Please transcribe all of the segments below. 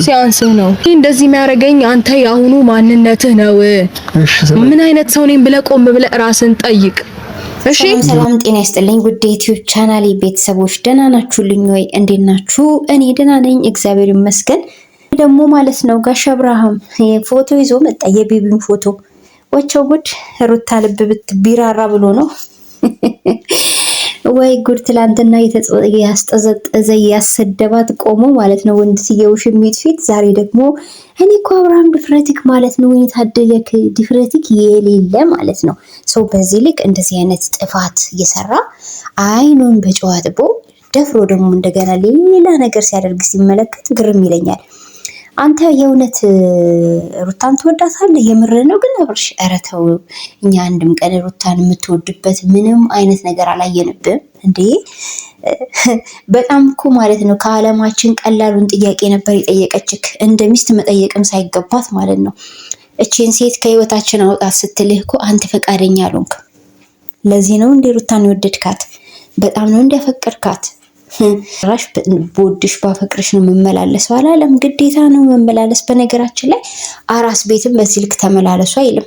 ሲያንስህ ነው እንደዚህ የሚያደርገኝ አንተ ያሁኑ ማንነትህ ነው። ምን አይነት ሰው ነኝ ብለህ ቆም ብለህ ራስን ጠይቅ። እሺ ሰላም ጤና ይስጥልኝ ውድ ዩቲዩብ ቻናሌ ቤተሰቦች ደህና ናችሁልኝ ወይ? እንዴት ናችሁ? እኔ ደህና ነኝ እግዚአብሔር ይመስገን። ደግሞ ማለት ነው ጋሽ አብርሃም ፎቶ ይዞ መጣ፣ የቤቢን ፎቶ ወቸው ጉድ። ሩታ ልብ ቢራራ ብሎ ነው ወይ ጉድ! ትላንትና ያስጠዘጠዘ ያሰደባት ቆሞ ማለት ነው ወንድ ሲየውሽ የሚት ዛሬ ደግሞ እኔ እኮ አብርሃም ድፍረትክ ማለት ነው ወይ ታደለክ ድፍረትክ የሌለ ማለት ነው። ሰው በዚህ ልክ እንደዚህ አይነት ጥፋት እየሰራ አይኑን በጨው አጥቦ ደፍሮ ደግሞ እንደገና ሌላ ነገር ሲያደርግ ሲመለከት ግርም ይለኛል። አንተ የእውነት ሩታን ትወዳታለህ? የምር ነው ግን አብርሽ? ኧረ ተው። እኛ አንድም ቀን ሩታን የምትወድበት ምንም አይነት ነገር አላየንብም እንዴ። በጣም እኮ ማለት ነው ከዓለማችን ቀላሉን ጥያቄ ነበር የጠየቀችክ፣ እንደ ሚስት መጠየቅም ሳይገባት ማለት ነው። እቺን ሴት ከህይወታችን አውጣት ስትልህ እኮ አንተ ፈቃደኛ አልሆንክ። ለዚህ ነው እንዴ ሩታን የወደድካት? በጣም ነው እንዲያፈቅርካት። ራሽ ቦድሽ ባፈቅርሽ ነው መመላለስ አላለም፣ ግዴታ ነው መመላለስ። በነገራችን ላይ አራስ ቤትም በዚህ ልክ ተመላለሱ አይልም።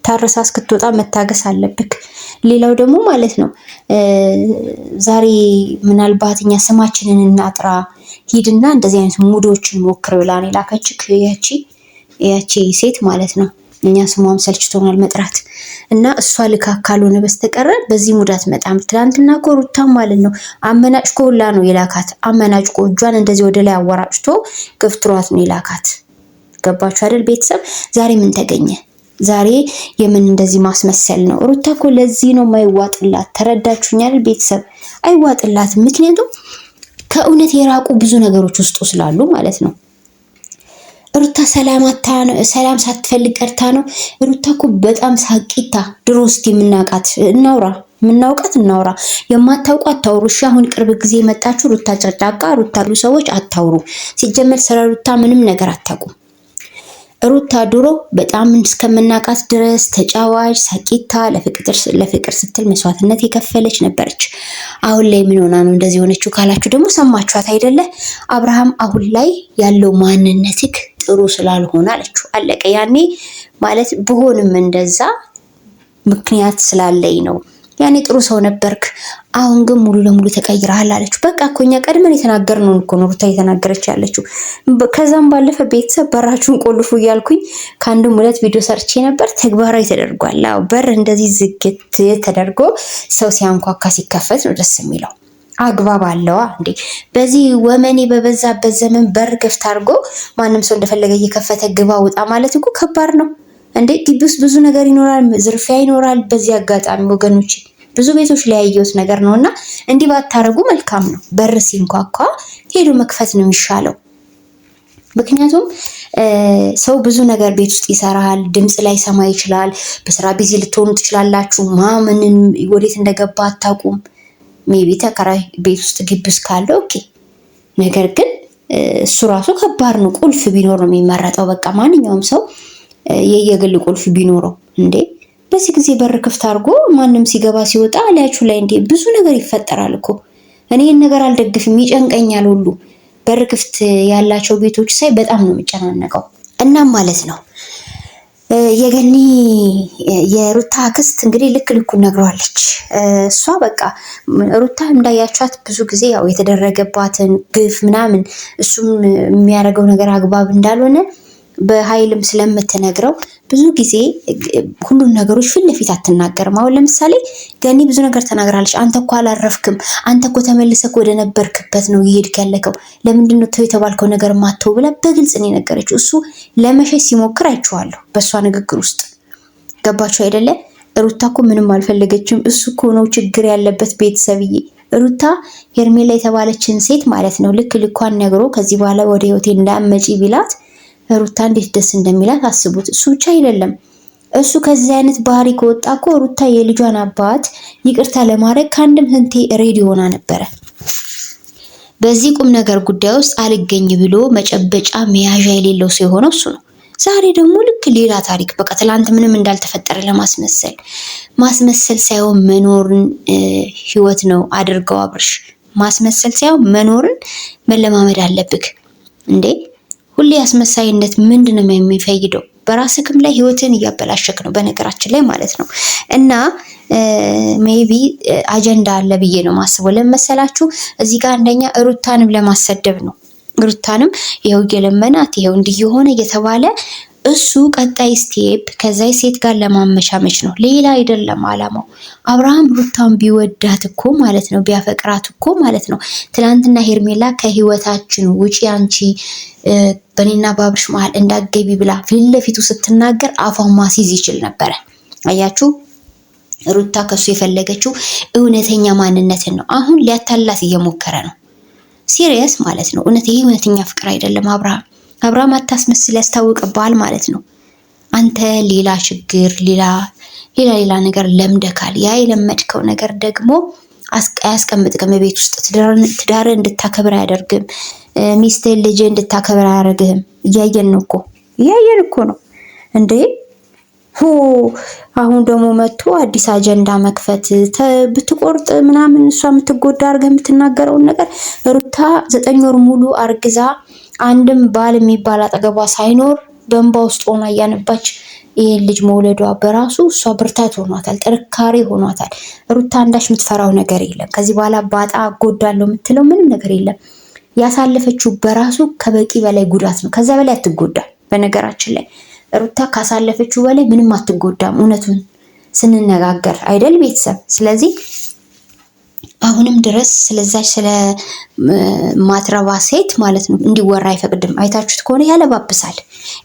ታረሳ እስክትወጣ መታገስ አለብክ። ሌላው ደግሞ ማለት ነው ዛሬ ምናልባት እኛ ስማችንን እናጥራ ሂድና እንደዚህ አይነት ሙዶችን ሞክር ብላን የላከችክ ያቺ ሴት ማለት ነው። እኛ ስሟም ሰልችቶናል መጥራት እና እሷ ልካ ካልሆነ በስተቀረ በዚህ ሙዳት መጣም። ትላንትና እኮ ሩታ ማለት ነው አመናጭቆ ሁላ ነው የላካት። አመናጭቆ እጇን እንደዚህ ወደ ላይ አወራጭቶ ገፍትሯት ነው የላካት። ገባችሁ አይደል ቤተሰብ? ዛሬ ምን ተገኘ? ዛሬ የምን እንደዚህ ማስመሰል ነው? ሩታ እኮ ለዚህ ነው ማይዋጥላት። ተረዳችሁኛል ቤተሰብ? አይዋጥላትም። ምክንያቱም ከእውነት የራቁ ብዙ ነገሮች ውስጡ ስላሉ ማለት ነው። ሩታ ሰላም ሳትፈልግ ቀርታ ነው። ሩታ እኮ በጣም ሳቂታ። ድሮ እስኪ የምናውቃት እናውራ፣ የማታውቁ አታውሩ። እሺ አሁን ቅርብ ጊዜ የመጣችሁ ሩታ ጨቅጫቃ፣ ሩታ ያሉ ሰዎች አታውሩ። ሲጀመር ስለ ሩታ ምንም ነገር አታውቁም። ሩታ ድሮ በጣም እስከምናውቃት ድረስ ተጫዋች፣ ሳቂታ፣ ለፍቅር ስትል መስዋዕትነት የከፈለች ነበረች። አሁን ላይ ምን ሆና ነው እንደዚህ ሆነችው ካላችሁ ደግሞ ሰማችኋት አይደለ? አብርሃም አሁን ላይ ያለው ማንነትክ ጥሩ ስላልሆነ አለችው። አለቀ። ያኔ ማለት ብሆንም እንደዛ ምክንያት ስላለኝ ነው። ያኔ ጥሩ ሰው ነበርክ፣ አሁን ግን ሙሉ ለሙሉ ተቀይረሃል አለችው። በቃ እኮ እኛ ቀድመን የተናገርነውን እኮ ነው ሩታ እየተናገረች ያለችው። ከዛም ባለፈ ቤተሰብ በራችሁን ቆልፉ እያልኩኝ ከአንድም ሁለት ቪዲዮ ሰርቼ ነበር። ተግባራዊ ተደርጓል። አዎ በር እንደዚህ ዝግት ተደርጎ ሰው ሲያንኳካ ሲከፈት ነው ደስ የሚለው። አግባብ አለዋ እንዴ? በዚህ ወመኔ በበዛበት ዘመን በር ክፍት አድርጎ ማንም ሰው እንደፈለገ እየከፈተ ግባ ውጣ ማለት እኮ ከባድ ነው እንዴ። ግቢ ውስጥ ብዙ ነገር ይኖራል፣ ዝርፊያ ይኖራል። በዚህ አጋጣሚ ወገኖች ብዙ ቤቶች ላይ ያየሁት ነገር ነውና እንዲህ ባታረጉ መልካም ነው። በር ሲንኳኳ ሄዶ መክፈት ነው የሚሻለው። ምክንያቱም ሰው ብዙ ነገር ቤት ውስጥ ይሰራል፣ ድምጽ ላይ ሰማ ይችላል። በስራ ቢዚ ልትሆኑ ትችላላችሁ። ማምንን ወዴት እንደገባ አታውቁም። ሜቢ ተከራይ ቤት ውስጥ ግቢ ውስጥ ካለ ኦኬ። ነገር ግን እሱ ራሱ ከባድ ነው። ቁልፍ ቢኖር ነው የሚመረጠው። በቃ ማንኛውም ሰው የየግል ቁልፍ ቢኖረው እንዴ። በዚህ ጊዜ በር ክፍት አድርጎ ማንም ሲገባ ሲወጣ አላያችሁ ላይ እንዴ ብዙ ነገር ይፈጠራል እኮ። እኔ ይህን ነገር አልደግፍም፣ ይጨንቀኛል ሁሉ። በር ክፍት ያላቸው ቤቶች ሳይ በጣም ነው የሚጨናነቀው። እናም ማለት ነው የገኒ የሩታ አክስት እንግዲህ ልኩን ነግሯለች። እሷ በቃ ሩታ እንዳያቻት ብዙ ጊዜ ያው የተደረገባትን ግፍ ምናምን እሱም የሚያደርገው ነገር አግባብ እንዳልሆነ በኃይልም ስለምትነግረው ብዙ ጊዜ ሁሉን ነገሮች ፊት ለፊት አትናገርም። አሁን ለምሳሌ ገኒ ብዙ ነገር ተናግራለች። አንተ እኮ አላረፍክም፣ አንተ እኮ ተመልሰክ ወደ ነበርክበት ነው እየሄድክ ያለከው፣ ለምንድን ነው ተው የተባልከው ነገር ማተው ብላ በግልጽ ነው የነገረችው። እሱ ለመሸሽ ሲሞክር አይቼዋለሁ በእሷ ንግግር ውስጥ። ገባችሁ አይደለ? ሩታ እኮ ምንም አልፈለገችም። እሱ እኮ ነው ችግር ያለበት። ቤተሰብዬ ሩታ ሄርሜላ የተባለችን ሴት ማለት ነው ልኳን ነግሮ ከዚህ በኋላ ወደ ህይወቴ እንዳመጪ ቢላት ሩታ እንዴት ደስ እንደሚላት አስቡት። እሱ ብቻ አይደለም፣ እሱ ከዚህ አይነት ባህሪ ከወጣ እኮ ሩታ የልጇን አባት ይቅርታ ለማድረግ ከአንድም ህንቴ ሬዲ ሆና ነበረ። በዚህ ቁም ነገር ጉዳይ ውስጥ አልገኝ ብሎ መጨበጫ መያዣ የሌለው ሰው የሆነው እሱ ነው። ዛሬ ደግሞ ልክ ሌላ ታሪክ። በቃ ትላንት ምንም እንዳልተፈጠረ ማስመሰል ሳይሆን መኖርን ህይወት ነው አድርገው። አብርሽ ማስመሰል ሳይሆን መኖርን መለማመድ አለብክ እንዴ። ሁሌ አስመሳይነት ምንድነው የሚፈይደው? በራስክም ላይ ህይወትን እያበላሸክ ነው በነገራችን ላይ ማለት ነው። እና ሜቢ አጀንዳ አለ ብዬ ነው ማስበው። ለመሰላችሁ እዚህ ጋር አንደኛ ሩታንም ለማሰደብ ነው። ሩታንም ይሄው እየለመናት ይሄው እንዲየሆነ እየተባለ እሱ ቀጣይ ስቴፕ ከዛ ሴት ጋር ለማመቻመች ነው። ሌላ አይደለም አላማው። አብርሃም ሩታን ቢወዳት እኮ ማለት ነው፣ ቢያፈቅራት እኮ ማለት ነው፣ ትናንትና ሄርሜላ ከህይወታችን ውጪ አንቺ በኔና በአብርሽ መሀል እንዳትገቢ ብላ ፊት ለፊቱ ስትናገር አፏን ማስይዝ ይችል ነበረ። አያችሁ፣ ሩታ ከሱ የፈለገችው እውነተኛ ማንነትን ነው። አሁን ሊያታላት እየሞከረ ነው። ሲሪየስ ማለት ነው። ይሄ እውነተኛ ፍቅር አይደለም። አብርሃም አታስመስል፣ ያስታውቅብሃል ማለት ነው። አንተ ሌላ ችግር ሌላ ነገር ለምደካል። ያ የለመድከው ነገር ደግሞ አያስቀምጥክም ቤት ውስጥ። ትዳር እንድታከብር አያደርግም። ሚስትህን ልጅ እንድታከብር አያደርግህም። እያየን እኮ ነው እንዴ። አሁን ደግሞ መጥቶ አዲስ አጀንዳ መክፈት ብትቆርጥ ምናምን እሷ የምትጎዳ አድርገህ የምትናገረውን ነገር ሩታ 9 ወር ሙሉ አርግዛ አንድም ባል የሚባል አጠገቧ ሳይኖር በእንባ ውስጥ ሆና እያነባች ይሄን ልጅ መውለዷ በራሱ እሷ ብርታት ሆኗታል፣ ጥንካሬ ሆኗታል። ሩታ አንዳች የምትፈራው ነገር የለም። ከዚህ በኋላ ባጣ ጎዳለው የምትለው ምንም ነገር የለም። ያሳለፈችው በራሱ ከበቂ በላይ ጉዳት ነው። ከዛ በላይ አትጎዳ። በነገራችን ላይ ሩታ ካሳለፈችው በላይ ምንም አትጎዳም። እውነቱን ስንነጋገር አይደል ቤተሰብ? ስለዚህ አሁንም ድረስ ስለዛች ስለ ማትረባ ሴት ማለት ነው እንዲወራ አይፈቅድም። አይታችሁት ከሆነ ያለባብሳል።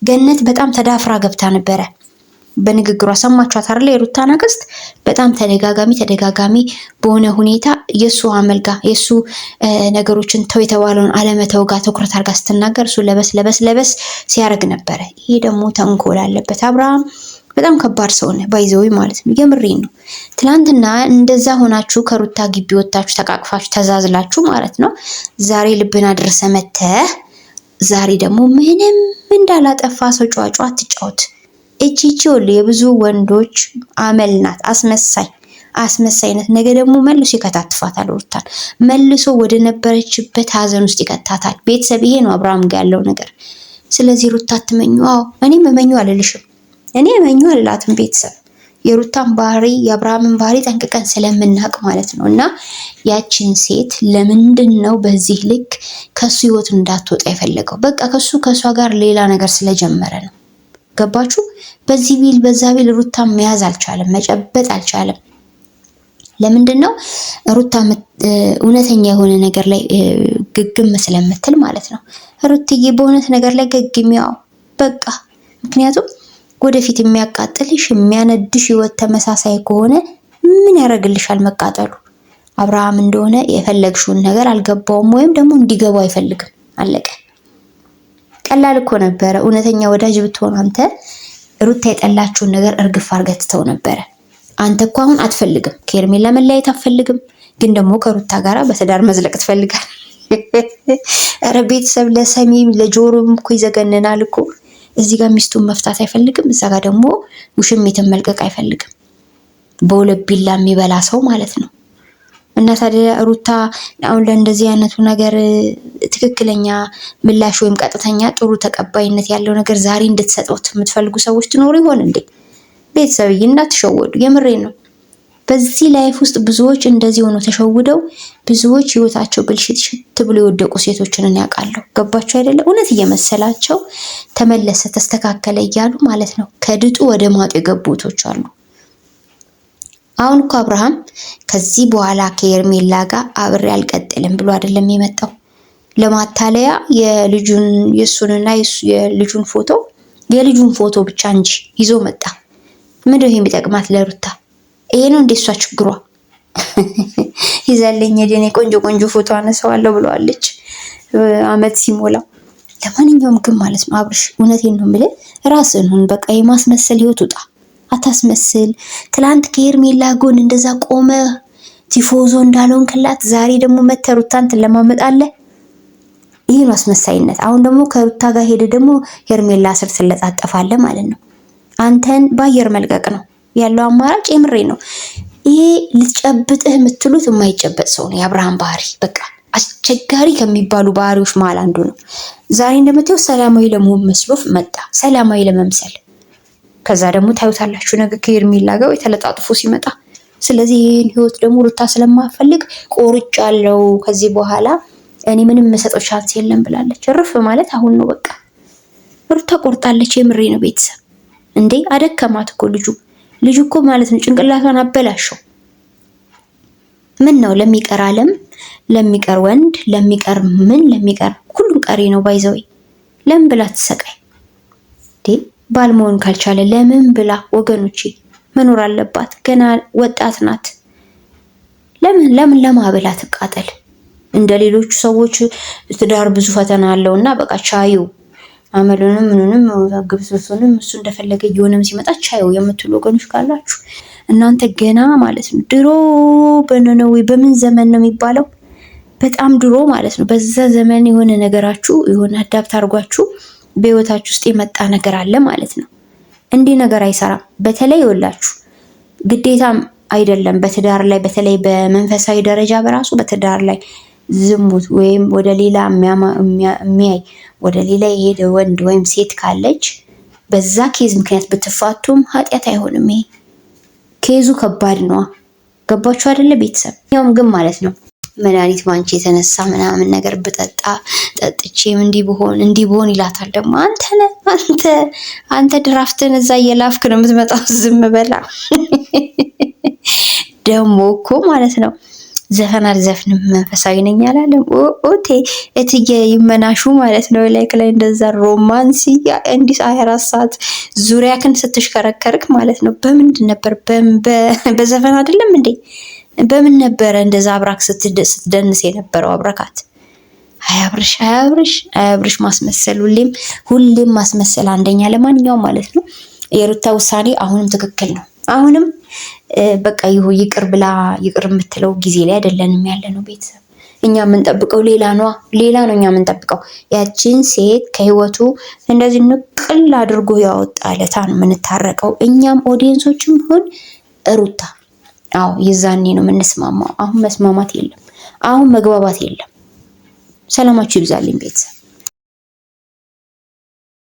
ገነት በጣም ተዳፍራ ገብታ ነበረ። በንግግሯ ሰማችኋት አይደል? የሩታን አክስት በጣም ተደጋጋሚ በሆነ ሁኔታ የሱ አመልጋ የሱ ነገሮችን ተው የተባለውን አለመተው ጋር ትኩረት አድርጋ ስትናገር እሱ ለበስ ሲያደርግ ነበረ። ይሄ ደግሞ ተንኮል አለበት። አብርሃም በጣም ከባድ ሰው ነው ባይዘው ማለት ነው። የምሬን ነው። ትናንትና እንደዛ ሆናችሁ ከሩታ ግቢ ወጣችሁ ተቃቅፋችሁ ተዛዝላችሁ ማለት ነው። ዛሬ ልብን አድርሰ መተህ ዛሬ ደግሞ ምንም እንዳላጠፋ ሰው ጫጫ አትጫወት። እቺ የብዙ ወንዶች አመል ናት። አስመሳይነት ነገ ደግሞ መልሶ ይከታትፋታል። ሩታን መልሶ ወደ ነበረችበት ሀዘን ውስጥ ይከታታል። ቤተሰብ ይሄ ነው አብርሃም ጋር ያለው ነገር። ስለዚህ ሩታ አትመኙ። አዎ እኔም እመኙ አልልሽም። እኔ እመኙ አልላትም። ቤተሰብ የሩታን ባህሪ የአብርሃምን ባህሪ ጠንቅቀን ስለምናውቅ ማለት ነው። እና ያችን ሴት ለምንድን ነው በዚህ ልክ ከሱ ህይወት እንዳትወጣ የፈለገው? በቃ ከሷ ጋር ሌላ ነገር ስለጀመረ ነው። ገባችሁ? በዚህ ቢል በዛ ቢል ሩታ መያዝ አልቻለም፣ መጨበጥ አልቻለም። ለምንድን ነው? ሩታ እውነተኛ የሆነ ነገር ላይ ግግም ስለምትል ማለት ነው። ሩትዬ በእውነት ነገር ላይ ገግም፣ ያው በቃ ምክንያቱም ወደፊት የሚያቃጥልሽ የሚያነድሽ ህይወት ተመሳሳይ ከሆነ ምን ያደርግልሻል መቃጠሉ? አብርሃም እንደሆነ የፈለግሽውን ነገር አልገባውም ወይም ደግሞ እንዲገባው አይፈልግም። አለቀ። ቀላል እኮ ነበረ። እውነተኛ ወዳጅ ብትሆን አንተ ሩታ የጠላችውን ነገር እርግፍ አድርገህ ትተው ነበረ። አንተ እኮ አሁን አትፈልግም፣ ከሄርሜላ መለያየት አትፈልግም፣ ግን ደግሞ ከሩታ ጋራ በትዳር መዝለቅ ትፈልጋል። ኧረ ቤተሰብ ለሰሚም ለጆሮም እኮ ይዘገንናል እኮ። እዚህ ጋር ሚስቱን መፍታት አይፈልግም፣ እዛ ጋር ደግሞ ውሽሚትን መልቀቅ አይፈልግም። በሁለት ቢላ የሚበላ ሰው ማለት ነው። እና ታዲያ ሩታ አሁን ለእንደዚህ አይነቱ ነገር ትክክለኛ ምላሽ ወይም ቀጥተኛ ጥሩ ተቀባይነት ያለው ነገር ዛሬ እንድትሰጡት የምትፈልጉ ሰዎች ትኖሩ ይሆን እንዴ? ቤተሰብዬ እንዳትሸወዱ፣ የምሬን ነው። በዚህ ላይፍ ውስጥ ብዙዎች እንደዚህ ሆኖ ተሸውደው ብዙዎች ህይወታቸው ብልሽት ብሎ የወደቁ ሴቶችን ያውቃለሁ። ገባችሁ አይደለ? እውነት እየመሰላቸው ተመለሰ ተስተካከለ እያሉ ማለት ነው ከድጡ ወደ ማጡ የገቡቶች አሉ። አሁን እኮ አብርሃም ከዚህ በኋላ ከሄርሜላ ጋር አብሬ አልቀጥልም ብሎ አይደለም የመጣው። ለማታለያ የሱንና የልጁን ፎቶ ብቻ እንጂ ይዞ መጣ። ምንድነው ይሄ የሚጠቅማት ለሩታ? ይሄ ነው እንደ እሷ ችግሯ። ይዛለኝ የኔ ቆንጆ ፎቶ አነሳዋለሁ ብለዋለች አመት ሲሞላው። ለማንኛውም ግን ማለት ነው አብርሽ እውነቴን ነው የምልህ፣ ራስህን ሁን። በቃ የማስመሰል ህይወት ውጣ፣ አታስመስል። ትላንት ከሄርሜላ ጎን እንደዛ ቆመ ቲፎዞ እንዳለውን ክላት፣ ዛሬ ደግሞ መተህ ሩታን ትለማመጣለህ። ይሄ ነው አስመሳይነት። አሁን ደግሞ ከሩታ ጋር ሄደ ደግሞ ሄርሜላ ስር ትለጣጠፋለህ ማለት ነው። አንተን ባየር መልቀቅ ነው ያለው አማራጭ። የምሬ ነው። ይሄ ልትጨብጥህ የምትሉት የማይጨበጥ ሰው ነው የአብርሃም ባህሪ። በቃ አስቸጋሪ ከሚባሉ ባህሪዎች መሃል አንዱ ነው። ዛሬ እንደምታየው ሰላማዊ ለመሆን መስሎ መጣ፣ ሰላማዊ ለመምሰል። ከዛ ደግሞ ታዩታላችሁ ነገ ከሄርሜላ ጋር የተለጣጥፎ ሲመጣ። ስለዚህ ይህን ህይወት ደግሞ ሩታ ስለማፈልግ ቆርጫለሁ፣ ከዚህ በኋላ እኔ ምንም መሰጠው ቻንስ የለም ብላለች። እርፍ ማለት አሁን ነው በቃ። ሩታ ቆርጣለች። የምሬ ነው ቤተሰብ። እንዴ አደከማት እኮ ልጁ እኮ ማለት ነው ጭንቅላቷን አበላሸው። ምን ነው ለሚቀር ዓለም፣ ለሚቀር ወንድ፣ ለሚቀር ሁሉም ቀሪ ነው ባይዘው። ለምን ብላ ትሰቃይ እንዴ? ባል መሆን ካልቻለ ለምን ብላ ወገኖቼ መኖር አለባት። ገና ወጣት ናት። ለምን ለማብላ ትቃጠል? እንደ ሌሎቹ ሰዎች ትዳር ብዙ ፈተና አለውና በቃ ቻዩ አመሉንም ምኑንም ግብስብሱንም እሱ እንደፈለገ እየሆነም ሲመጣ ቻዩ የምትሉ ወገኖች ካላችሁ እናንተ ገና ማለት ነው ድሮ በነነዌ በምን ዘመን ነው የሚባለው? በጣም ድሮ ማለት ነው። በዛ ዘመን የሆነ ነገራችሁ የሆነ አዳፕት አድርጓችሁ በህይወታችሁ ውስጥ የመጣ ነገር አለ ማለት ነው። እንዲህ ነገር አይሰራም። በተለይ ይወላችሁ ግዴታም አይደለም በትዳር ላይ በተለይ በመንፈሳዊ ደረጃ በራሱ በትዳር ላይ ዝሙት ወይም ወደ ሌላ የሚያይ ወደ ሌላ የሄደ ወንድ ወይም ሴት ካለች በዛ ኬዝ ምክንያት ብትፋቱም ኃጢአት አይሆንም። ይሄ ኬዙ ከባድ ነው። ገባችሁ አይደለ ቤተሰብ? ያውም ግን ማለት ነው መድኃኒት ባንቺ የተነሳ ምናምን ነገር ጠጥቼም እንዲህ ብሆን ይላታል። ደግሞ አንተ ድራፍትን እዛ እየላፍክ ነው የምትመጣው። ዝም በላ ደግሞ እኮ ማለት ነው ዘፈን አልዘፍንም መንፈሳዊ ነኝ አላለም። ኦቴ እትዬ ይመናሹ ማለት ነው ላይክ ላይ እንደዛ ሮማንስ እንዲህ 24 ሰዓት ዙሪያክን ስትሽከረከርክ ማለት ነው። በምንድን ነበር? በዘፈን አይደለም እንዴ? በምን ነበረ እንደዛ አብራክ ስትደንስ የነበረው? አብረካት አያብርሽ ማስመሰል፣ ሁሌም ማስመሰል አንደኛ። ለማንኛውም ማለት ነው የሩታ ውሳኔ አሁንም ትክክል ነው። አሁንም በቃ ይቅር የምትለው ጊዜ ላይ አይደለንም ያለ ነው ቤተሰብ። እኛ የምንጠብቀው ሌላ ነው እኛ የምንጠብቀው ያቺን ሴት ከህይወቱ እንደዚህ ንቅል አድርጎ ያወጣለታ ነው የምንታረቀው። እኛም ኦዲየንሶችም ሆን ሩታ አዎ የዛኔ ነው የምንስማማው። አሁን መስማማት የለም፣ አሁን መግባባት የለም። ሰላማችሁ ይብዛልኝ ቤተሰብ።